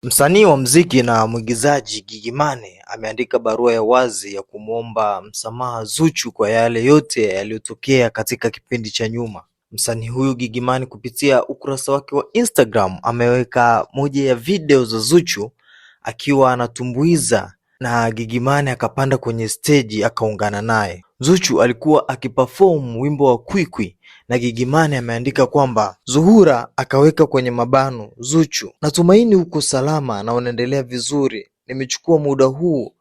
Msanii wa muziki na mwigizaji Gigy Money ameandika barua ya wazi ya kumwomba msamaha Zuchu kwa yale yote yaliyotokea katika kipindi cha nyuma. Msanii huyu Gigy Money kupitia ukurasa wake wa Instagram ameweka moja ya video za Zuchu akiwa anatumbuiza na Gigy Money akapanda kwenye stage akaungana naye. Zuchu alikuwa akiperform wimbo wa Kwikwi na Gigy Money ameandika kwamba Zuhura akaweka kwenye mabano Zuchu, natumaini uko salama na unaendelea vizuri. Nimechukua muda huu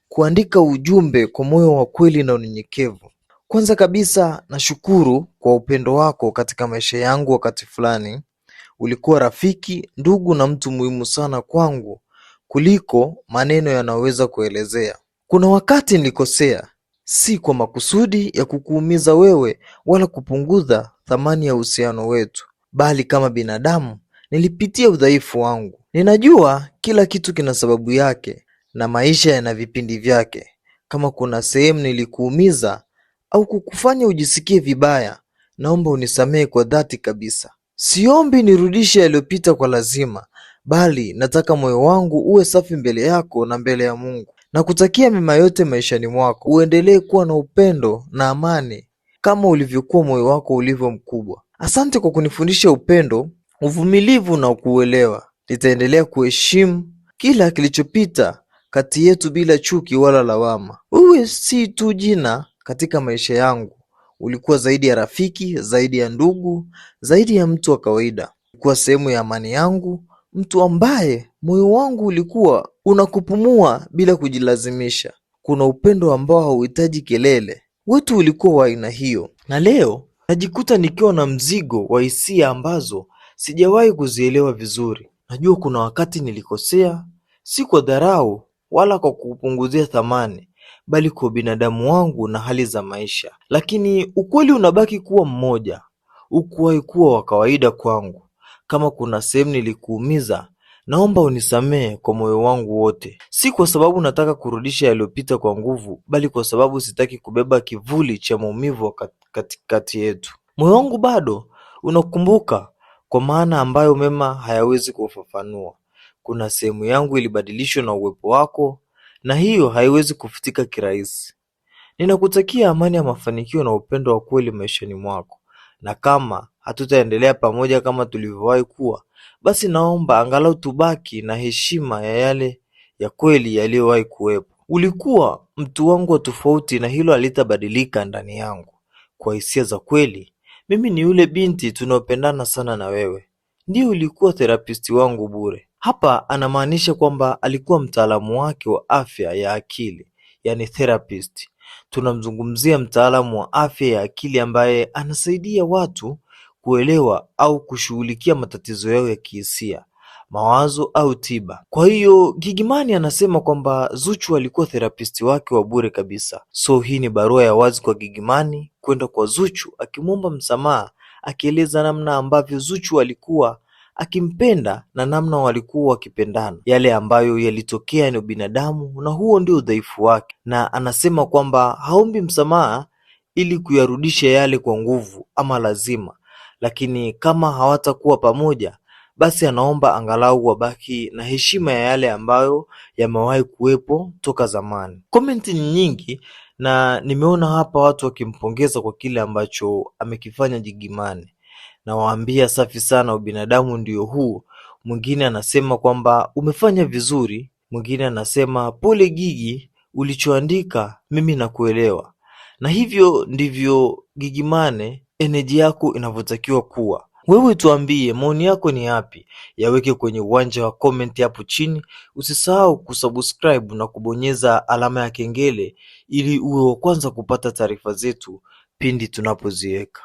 kuandika ujumbe kwa moyo wa kweli na unyenyekevu. Kwanza kabisa nashukuru kwa upendo wako katika maisha yangu. Wakati fulani ulikuwa rafiki, ndugu na mtu muhimu sana kwangu kuliko maneno yanaweza kuelezea. Kuna wakati nilikosea, si kwa makusudi ya kukuumiza wewe wala kupunguza thamani ya uhusiano wetu, bali kama binadamu nilipitia udhaifu wangu. Ninajua kila kitu kina sababu yake na maisha yana vipindi vyake. Kama kuna sehemu nilikuumiza au kukufanya ujisikie vibaya, naomba unisamehe kwa dhati kabisa. Siombi nirudishe yaliyopita kwa lazima, bali nataka moyo wangu uwe safi mbele yako na mbele ya Mungu. Na kutakia mema yote maishani mwako, uendelee kuwa na upendo na amani kama ulivyokuwa moyo wako ulivyo mkubwa. Asante kwa kunifundisha upendo, uvumilivu na kuuelewa. Nitaendelea kuheshimu kila kilichopita kati yetu bila chuki wala lawama. Wewe si tu jina katika maisha yangu, ulikuwa zaidi ya rafiki, zaidi ya ndugu, zaidi ya mtu wa kawaida. Ulikuwa sehemu ya amani yangu, mtu ambaye moyo wangu ulikuwa unakupumua bila kujilazimisha. Kuna upendo ambao hauhitaji kelele. Wetu ulikuwa wa aina hiyo, na leo najikuta nikiwa na mzigo wa hisia ambazo sijawahi kuzielewa vizuri. Najua kuna wakati nilikosea, si kwa dharau wala kwa kupunguzia thamani, bali kwa binadamu wangu na hali za maisha. Lakini ukweli unabaki kuwa mmoja, hukuwahi kuwa wa kawaida kwangu. Kama kuna sehemu nilikuumiza, naomba unisamehe kwa moyo wangu wote. Si kwa sababu nataka kurudisha yaliyopita kwa nguvu, bali kwa sababu sitaki kubeba kivuli cha maumivu katikati yetu. Moyo wangu bado unakumbuka kwa maana ambayo mema hayawezi kufafanua. Kuna sehemu yangu ilibadilishwa na uwepo wako, na hiyo haiwezi kufutika kirahisi. Ninakutakia amani ya mafanikio na upendo wa kweli maishani mwako. Na kama hatutaendelea pamoja kama tulivyowahi kuwa, basi naomba angalau tubaki na heshima ya yale ya kweli yaliyowahi kuwepo. Ulikuwa mtu wangu wa tofauti na hilo halitabadilika ndani yangu. Kwa hisia za kweli, mimi ni yule binti tunaopendana sana na wewe. Ndiyo ulikuwa therapisti wangu bure. Hapa anamaanisha kwamba alikuwa mtaalamu wake wa afya ya akili, yani therapist. Tunamzungumzia mtaalamu wa afya ya akili ambaye anasaidia watu kuelewa au kushughulikia matatizo yao ya kihisia, mawazo au tiba. Kwa hiyo Gigy Money anasema kwamba Zuchu alikuwa therapisti wake wa bure kabisa. So hii ni barua ya wazi kwa Gigy Money kwenda kwa Zuchu akimwomba msamaha, akieleza namna ambavyo Zuchu alikuwa akimpenda na namna walikuwa wakipendana. Yale ambayo yalitokea ni binadamu na huo ndio udhaifu wake, na anasema kwamba haombi msamaha ili kuyarudisha yale kwa nguvu ama lazima, lakini kama hawatakuwa pamoja, basi anaomba angalau wabaki na heshima ya yale ambayo yamewahi kuwepo toka zamani. Komenti ni nyingi na nimeona hapa watu wakimpongeza kwa kile ambacho amekifanya Gigy Money. Nawaambia safi sana, ubinadamu ndio huu. Mwingine anasema kwamba umefanya vizuri, mwingine anasema pole Gigy, ulichoandika mimi nakuelewa. Na hivyo ndivyo Gigy Money energy yako inavyotakiwa kuwa. Wewe tuambie maoni yako ni yapi? Yaweke kwenye uwanja wa comment hapo chini. Usisahau kusubscribe na kubonyeza alama ya kengele ili uwe wa kwanza kupata taarifa zetu pindi tunapoziweka.